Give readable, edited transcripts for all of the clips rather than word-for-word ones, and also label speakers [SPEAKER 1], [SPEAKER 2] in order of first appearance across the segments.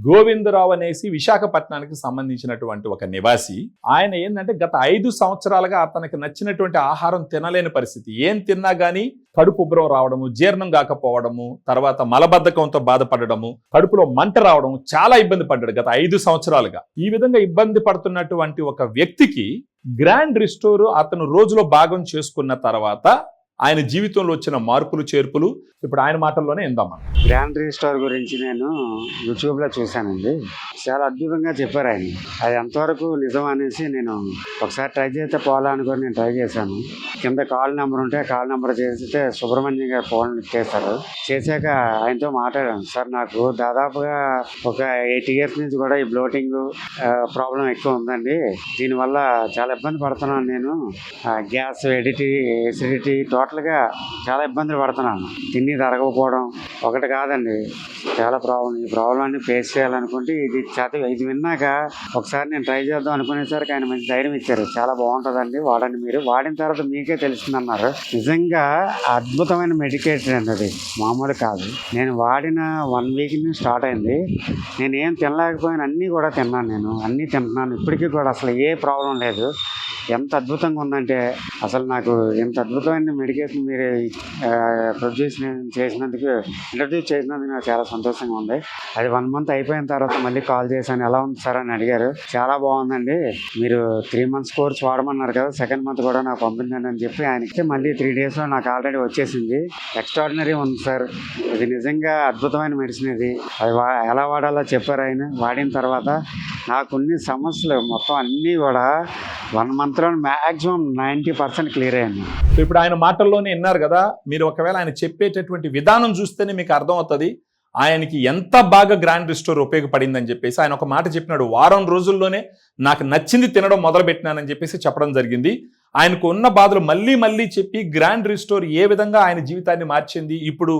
[SPEAKER 1] గోవిందరావు అనేసి విశాఖపట్నానికి సంబంధించినటువంటి ఒక నివాసి. ఆయన ఏంటంటే గత 5 సంవత్సరాలుగా అతనికి నచ్చినటువంటి ఆహారం తినలేని పరిస్థితి. ఏం తిన్నా గానీ కడుపు ఉబ్బరం రావడము, జీర్ణం కాకపోవడము, తర్వాత మలబద్ధకంతో బాధపడము, కడుపులో మంట రావడం, చాలా ఇబ్బంది పడ్డాడు గత 5 సంవత్సరాలుగా. ఈ విధంగా ఇబ్బంది పడుతున్నటువంటి ఒక వ్యక్తికి గ్రాండ్ రిస్టోర్ అతను రోజులో భాగం చేసుకున్న తర్వాత ఆయన జీవితంలో వచ్చిన మార్పులు చేర్పులు ఇప్పుడు ఆయన మాటల్లోనే ఇందామా.
[SPEAKER 2] గ్రాండ్ రిస్టోర్ గురించి నేను యూట్యూబ్లో చూశానండి. చాలా అద్భుతంగా చెప్పారు ఆయన. అది ఎంతవరకు నిజం అనేసి నేను ఒకసారి ట్రై చేస్తే పోవాలనుకొని నేను ట్రై చేశాను. కింద కాల్ నెంబర్ ఉంటే కాల్ నెంబర్ చేస్తే సుబ్రహ్మణ్యం గారు ఫోన్ చేశారు. చేశాక ఆయనతో మాట్లాడాను. సార్, నాకు దాదాపుగా ఒక 8 years నుంచి కూడా ఈ బ్లోటింగ్ ప్రాబ్లం ఎక్కువ ఉందండి. దీనివల్ల చాలా ఇబ్బంది పడుతున్నాను. నేను గ్యాస్, ఎసిడిటీ టోటల్గా చాలా ఇబ్బందులు పడుతున్నాను. తిని తరగకపోవడం ఒకటి కాదండి, చాలా ప్రాబ్లం. ఈ ప్రాబ్లమ్ని ఫేస్ చేయాలనుకుంటే ఇది విన్నాక ఒకసారి నేను ట్రై చేద్దాం అనుకునేసరికి ఆయన మంచి ధైర్యం ఇచ్చారు. చాలా బాగుంటుందండి, వాడండి. మీరు వాడిన తర్వాత మీకే తెలుస్తుంది అన్నారు. నిజంగా అద్భుతమైన మెడికేషన్ అండి, అది మామూలు కాదు. నేను వాడిన 1 week నుంచి స్టార్ట్ అయింది. నేను ఏం తినలేకపోయినా అన్నీ కూడా తిన్నాను. నేను అన్నీ తింటున్నాను ఇప్పటికీ కూడా. అసలు ఏ ప్రాబ్లం లేదు. ఎంత అద్భుతంగా ఉందంటే అసలు నాకు ఎంత అద్భుతమైన మెడికేషన్ మీరు ఇంట్రడ్యూస్ చేసినందుకు నాకు చాలా సంతోషంగా ఉంది. అది 1 month అయిపోయిన తర్వాత మళ్ళీ కాల్ చేశాను, ఎలా ఉంది సార్ అని అడిగారు. చాలా బాగుందండి, మీరు 3 months కోర్స్ వాడమన్నారు కదా, 2nd month కూడా నాకు పంపించండి అని చెప్పి ఆయనకి మళ్ళీ 3 daysలో నాకు ఆల్రెడీ వచ్చేసింది. ఎక్స్ట్రాడినరీ ఉంది సార్, ఇది నిజంగా అద్భుతమైన మెడిసిన్. ఇది అది ఎలా వాడాలో చెప్పారు ఆయన. వాడిన తర్వాత నాకున్ని సమస్యలు మొత్తం అన్నీ కూడా 1 monthలో మ్యాక్సిమం 90% క్లియర్ అయ్యాను.
[SPEAKER 1] ఇప్పుడు ఆయన మాటల్లోనే విన్నారు కదా, మీరు ఒకవేళ ఆయన చెప్పేటటువంటి విధానం చూస్తేనే మీకు అర్థం అవుతుంది ఆయనకి ఎంత బాగా గ్రాండ్ రిస్టోర్ ఉపయోగపడిందని చెప్పేసి. ఆయన ఒక మాట చెప్పినాడు, వారం రోజుల్లోనే నాకు నచ్చింది తినడం మొదలు పెట్టినానని చెప్పేసి చెప్పడం జరిగింది. ఆయనకు ఉన్న బాధలు మళ్ళీ మళ్ళీ చెప్పి గ్రాండ్ రిస్టోర్ ఏ విధంగా ఆయన జీవితాన్ని మార్చింది, ఇప్పుడు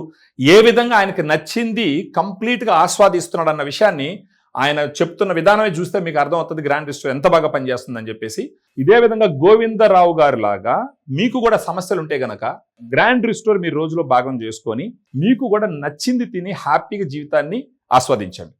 [SPEAKER 1] ఏ విధంగా ఆయనకి నచ్చింది కంప్లీట్గా ఆస్వాదిస్తున్నాడు అన్న విషయాన్ని ఆయన చెప్తున్న విధానమే చూస్తే మీకు అర్థమవుతుంది గ్రాండ్ రిస్టోర్ ఎంత బాగా పనిచేస్తుందని చెప్పేసి. ఇదే విధంగా గోవిందరావు గారు లాగా మీకు కూడా సమస్యలు ఉంటే గనక గ్రాండ్ రిస్టోర్ మీరు రోజులో భాగం చేసుకొని మీకు కూడా నచ్చింది తిని హ్యాపీగా జీవితాన్ని ఆస్వాదించండి.